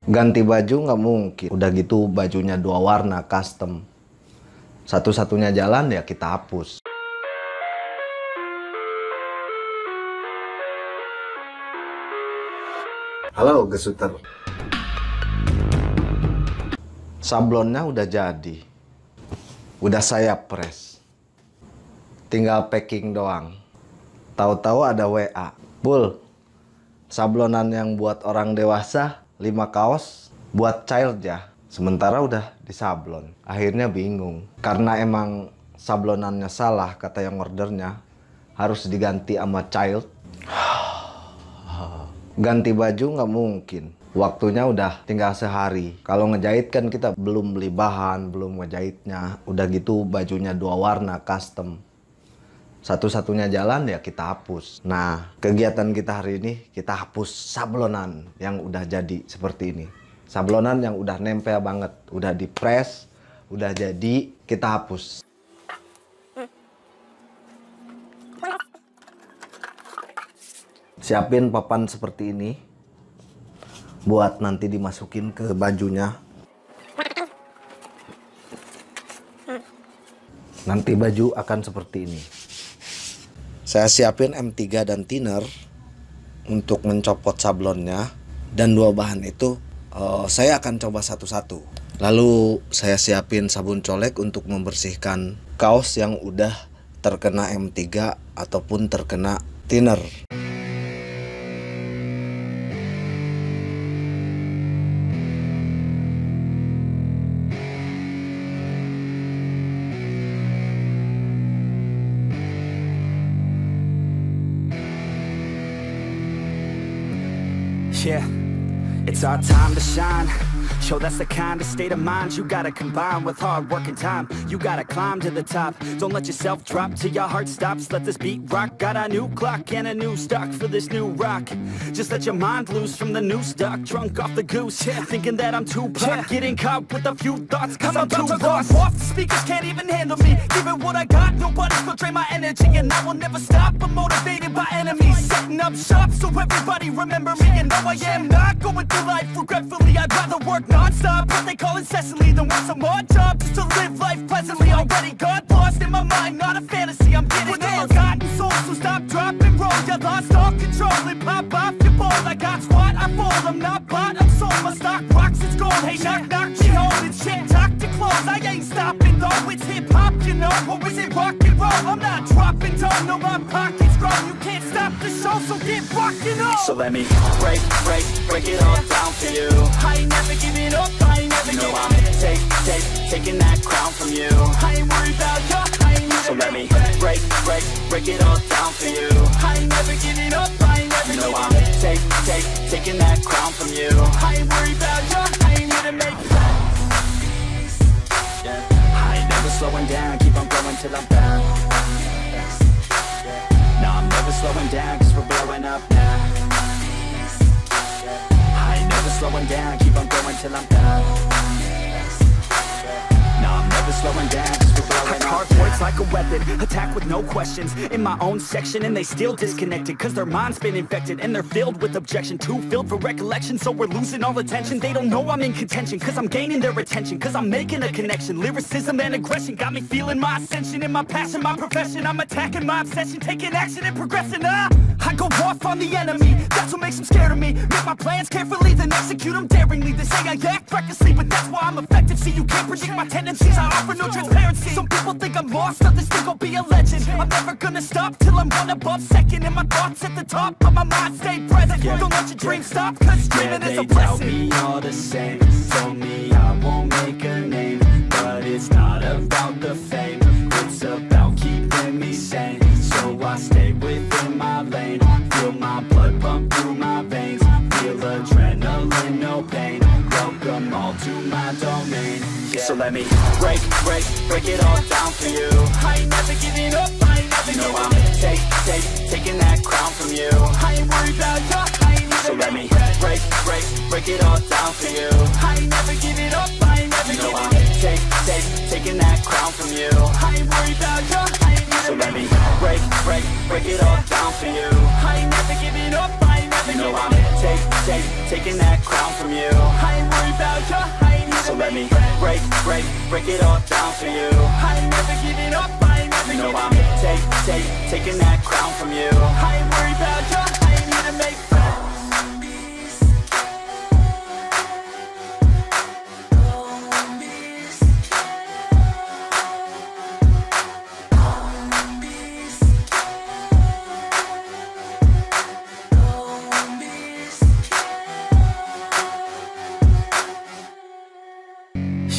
Ganti baju nggak mungkin. Udah gitu bajunya 2 warna custom. Satu-satunya jalan ya kita hapus. Halo gesuter. Sablonnya udah jadi. Udah saya press. Tinggal packing doang. Tahu-tahu ada WA. Bul, sablonan yang buat orang dewasa 5 kaos, buat child ya. Sementara udah disablon. Akhirnya bingung. Karena emang sablonannya salah, kata yang ordernya. Harus diganti sama child. Ganti baju nggak mungkin. Waktunya udah tinggal sehari. Kalau ngejahit kan kita belum beli bahan, belum ngejahitnya. Udah gitu bajunya 2 warna custom. Satu-satunya jalan ya kita hapus. Nah, kegiatan kita hari ini kita hapus sablonan yang udah jadi seperti ini. Sablonan yang udah nempel banget, udah di press, udah jadi, kita hapus. Siapin papan seperti ini buat nanti dimasukin ke bajunya. Nanti baju akan seperti ini. Saya siapin M3 dan thinner untuk mencopot sablonnya, dan 2 bahan itu saya akan coba satu-satu. Lalu saya siapin sabun colek untuk membersihkan kaos yang udah terkena M3 ataupun terkena thinner. Yeah, it's our time to shine. Show that's the kind of state of mind you gotta combine with hard work and time. You gotta climb to the top. Don't let yourself drop till your heart stops. Let this beat rock. Got a new clock and a new stock for this new rock. Just let your mind loose from the new stock. Drunk off the goose, yeah. Thinking that I'm too pop. Getting caught with a few thoughts, cause I'm too lost. Off the speakers can't even handle me. Give it what I got, nobody's gonna drain my energy. And I will never stop, I'm motivated by enemies. Setting up shop so everybody remember me. And no, I am not going through life regretfully. I'd rather work non-stop, what they call incessantly, than work some more job just to live life pleasantly. Already got lost in my mind, not a fantasy, I'm getting old. Forgotten souls, so stop, drop, and roll. You lost all control and pop off your ball. I got squat, I fall, I'm not bought, I'm sold. My stock rocks, it's gold. Hey, knock, knock, me home. It's shit, talk to close. I ain't stopping though, it's hip-hop, you know. Or is it rock and roll? I'm not dropping down, no, my pocket's grown. You can't stop the show, so get rockin' on. So let me break it all down for you. I ain't never giving up, I ain't never giving up. Taking that crown from you. I ain't worried about you, I ain't never. So let me break it all down for you. I ain't never giving up, I ain't never giving up. Taking that crown from you. I ain't worried about you, I ain't here to make it. I ain't never slowing down, keep on going till I'm down. No, I'm never slowing down, cause we're blowing up now. I ain't never slowing down, keep on going till I'm down. No, I'm never slowing down, cause we're blowing up. Hard words like a weapon, attack with no questions. In my own section and they still disconnected, cause their mind's been infected and they're filled with objection. Too filled for recollection, so we're losing all attention. They don't know I'm in contention, cause I'm gaining their attention. Cause I'm making a connection, lyricism and aggression got me feeling my ascension. In my passion, my profession, I'm attacking my obsession. Taking action and progressing, I go off on the enemy, that's what makes them scared of me. Make my plans carefully, then execute them daringly. They say I act recklessly, but that's why I'm effective. See, you can't predict my tendencies, I offer no transparency. Some people think I'm lost, others think I'll be a legend. I'm never gonna stop till I'm one above second. And my thoughts at the top, but my mind stay present. Don't let your dreams stop, cause dreaming is a blessing. They tell me all the same, told me I won't make a name. But it's not about the fame, it's about keeping me sane. So I stay within my lane, feel my blood pump through my veins. Feel adrenaline, no pain, welcome all to my domain. So let me break it all down for you. I ain't never giving up, I ain't never giving up. I'm taking that crown from you. I ain't worried about you, I ain't never. So let me break it all down for you. I ain't never giving up, I ain't never giving up. I'm taking that crown from you. I ain't worried about you, I ain't never. So let me break it all down for you. I ain't never giving up, I ain't never giving up. I'm taking that crown from you. I ain't me break it all down for you. I ain't never giving up, I ain't never giving up. Taking that crown from you. I ain't worried about you, I ain't here to make friends.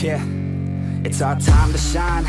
Yeah, it's our time to shine.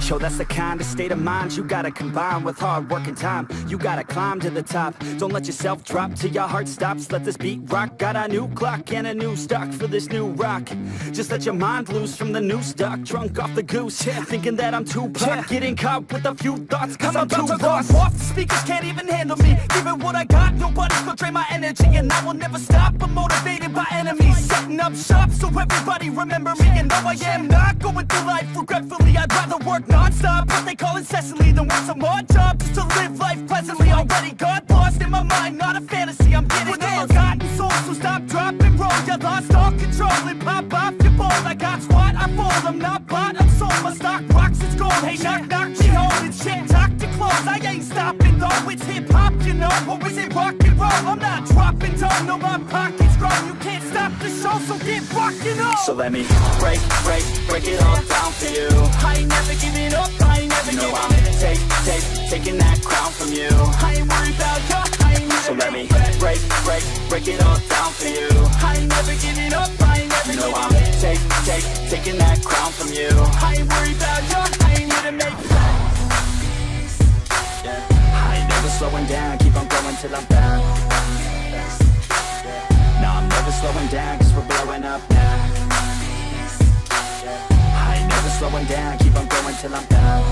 Yo, that's the kind of state of mind you gotta combine with hard work and time. You gotta climb to the top. Don't let yourself drop till your heart stops. Let this beat rock. Got a new clock and a new stock for this new rock. Just let your mind loose from the new stock. Drunk off the goose, yeah, thinking that I'm too pop. Getting caught with a few thoughts cause I'm too lost. Off, the speakers can't even handle me. Giving what I got, nobody's gonna drain my energy. And I will never stop, I'm motivated by enemies. Setting up shop so everybody remember me. And no, I am not going through life regretfully. I'd rather work non-stop, what they call incessantly, than work some odd job just to live life pleasantly. Already got lost in my mind, not a fantasy, I'm getting with all forgotten souls, so stop, drop, and roll. You lost all control and pop off your ball. I got squat, I fold, I'm not bought, I'm sold. My stock rocks, it's gold. Hey, knock, knock, she holding shit, talk to close. I ain't stopping though, it's hip-hop, you know. Or is it rock and roll? I'm not dropping down, no, my pocket's grown. You can't stop the show, so get rockin' on. So let me break it all down for you. I ain't never giving up, I ain't never giving up. I'm taking that crown from you. I ain't worried about you, I ain't never. So let me break it all down for you. I ain't never giving up, I ain't never giving up. I'm taking that crown from you. I ain't worried about you, I ain't here to make friends. Yeah. I ain't never slowing down, keep on going till I'm found. No, I'm never slowing down, cause we're blowing up now. I ain't never slowing down, keep on going till I'm down.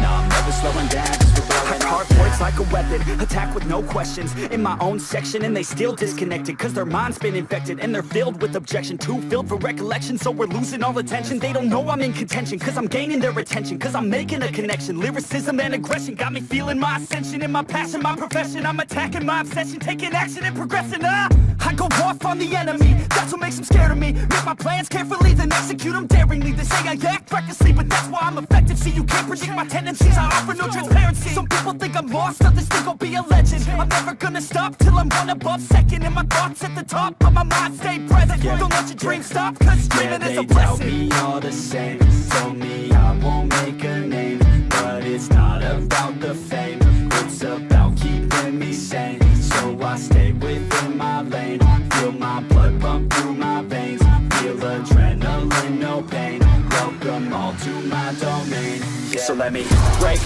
No, I'm never slowing down, cause we're blowing up. Hard points like a weapon, attack with no questions. In my own section and they still disconnected, cause their mind's been infected and they're filled with objection. Too filled for recollection, so we're losing all attention. They don't know I'm in contention, cause I'm gaining their attention. Cause I'm making a connection, lyricism and aggression got me feeling my ascension. In my passion, my profession, I'm attacking my obsession. Taking action and progressing, I go off on the enemy, that's what makes them scared of me. Make my plans carefully, then execute them daringly. They say I act recklessly, but that's why I'm effective. See, you can't predict my tendencies, I offer no transparency. Some people think I'm lost, others think I'll be a legend. I'm never gonna stop till I'm one above second. And my thoughts at the top, but my mind stay present. Don't let your dreams stop, cause dreaming is a blessing. They tell me all the same, told me I won't make a name. But it's not about the fame, it's about keeping me sane. So I stay within my lane, feel my blood pump through my veins. Feel adrenaline, no pain, welcome all to my domain. Yeah. So let me break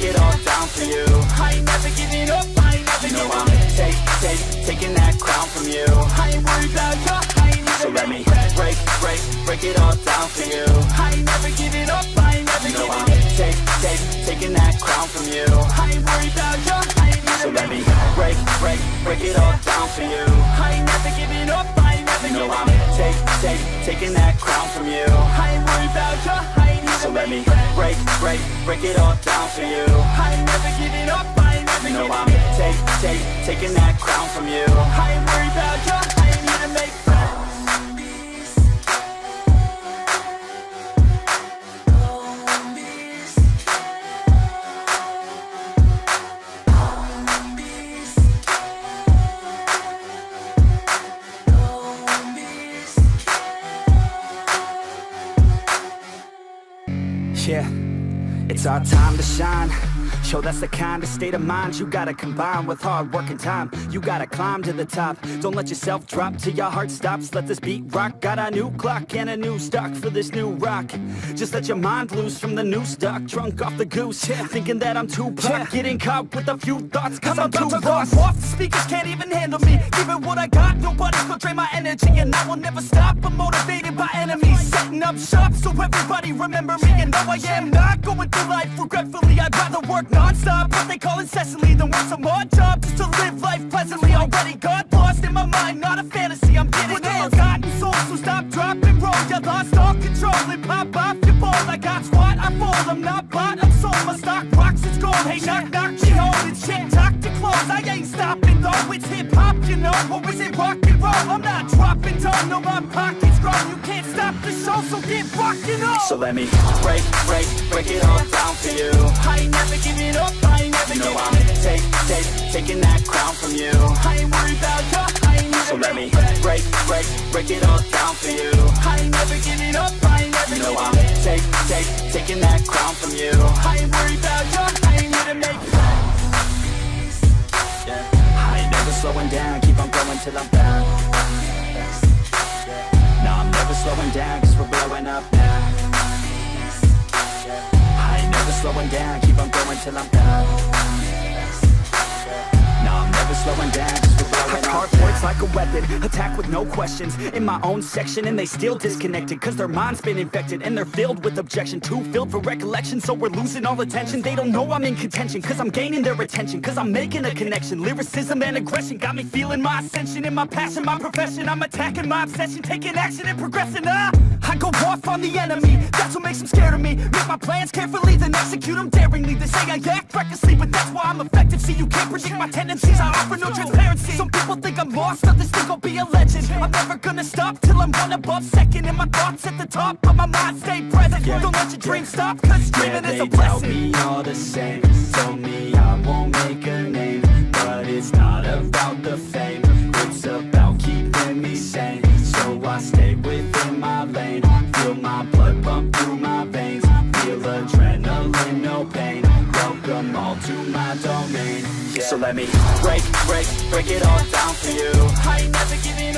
it all down for you. I ain't never giving up, I ain't never giving up. I'm taking that crown from you. I ain't worried about you, I ain't never. So let me break it all down for you. I ain't never giving up, I ain't never giving up. I'm taking that crown from you. I ain't worried about you, I ain't never. So let me break it all down for you. I ain't never giving up, I ain't never giving up. I'm taking that crown from you. I ain't worried about you, I ain't never. So let me break it all down for you. I ain't never giving up, I ain't never giving up. I'm taking that crown from you. I ain't worried about you, I ain't here to make friends. Yeah, it's our time to shine. Yo, that's the kind of state of mind you gotta combine with hard work and time. You gotta climb to the top. Don't let yourself drop till your heart stops. Let this beat rock. Got a new clock and a new stock for this new rock. Just let your mind loose from the new stock. Drunk off the goose, yeah, thinking that I'm too pop. Yeah. Getting caught with a few thoughts cause I'm too lost. Off, the speakers can't even handle me. Giving what I got, nobody's gonna drain my energy. And I will never stop, I'm motivated by enemies. Setting up shop so everybody remember me. And no, I am not going through life regretfully. I'd rather work non-stop, what they call incessantly, than work some odd job just to live life pleasantly. Already got lost in my mind, not a fantasy, I'm getting with all forgotten souls, so stop, drop, and roll. You lost all control and pop off your ball. I got squat, I fold, I'm not bought, I'm sold. My stock rocks, it's gold. Hey, knock, knock, she holding shit, talk to close. applause. I ain't stopping though, it's hip-hop, you know. Or is it rock and roll? I'm not dropping down, no, my pocket's grown. You can't stop the show, so get rockin' on. So let me break it all down for you. I ain't never giving up, I ain't never giving up. Taking that crown from you. I ain't worried about you, I ain't never. So let me break it all down for you. I ain't never giving up, I ain't never giving up. Taking that crown from you. I ain't worried about you, I ain't here to make it. Yeah. I ain't never slowing down, keep on going till I'm down. No, I'm never slowing down, cause we're blowing up now. I ain't never slowing down, keep on going till I'm down. No, I'm never slowing down, cause we're blowing up. Hard words like a weapon, attack with no questions. In my own section and they still disconnected, cause their mind's been infected and they're filled with objection. Too filled for recollection, so we're losing all attention. They don't know I'm in contention, cause I'm gaining their attention. Cause I'm making a connection, lyricism and aggression got me feeling my ascension. In my passion, my profession, I'm attacking my obsession, taking action and progressing. I go off on the enemy, that's what makes them scared of me. Make my plans carefully, then execute them daringly. They say I act recklessly, but that's why I'm effective. See, you can't predict my tendencies, I offer no transparency. Some people think I'm lost, others think I'll be a legend. I'm never gonna stop till I'm one above second. And my thoughts at the top, but my mind stay present. Don't let your dreams stop, cause dreaming is a blessing. They tell me all the same, told me I won't make a name. But it's not about the fame, it's about keeping me sane. So I stay within my lane, feel my blood pump through my veins. Feel adrenaline, no pain, welcome all to my domain. Yeah. So let me break it all down for you. I ain't never giving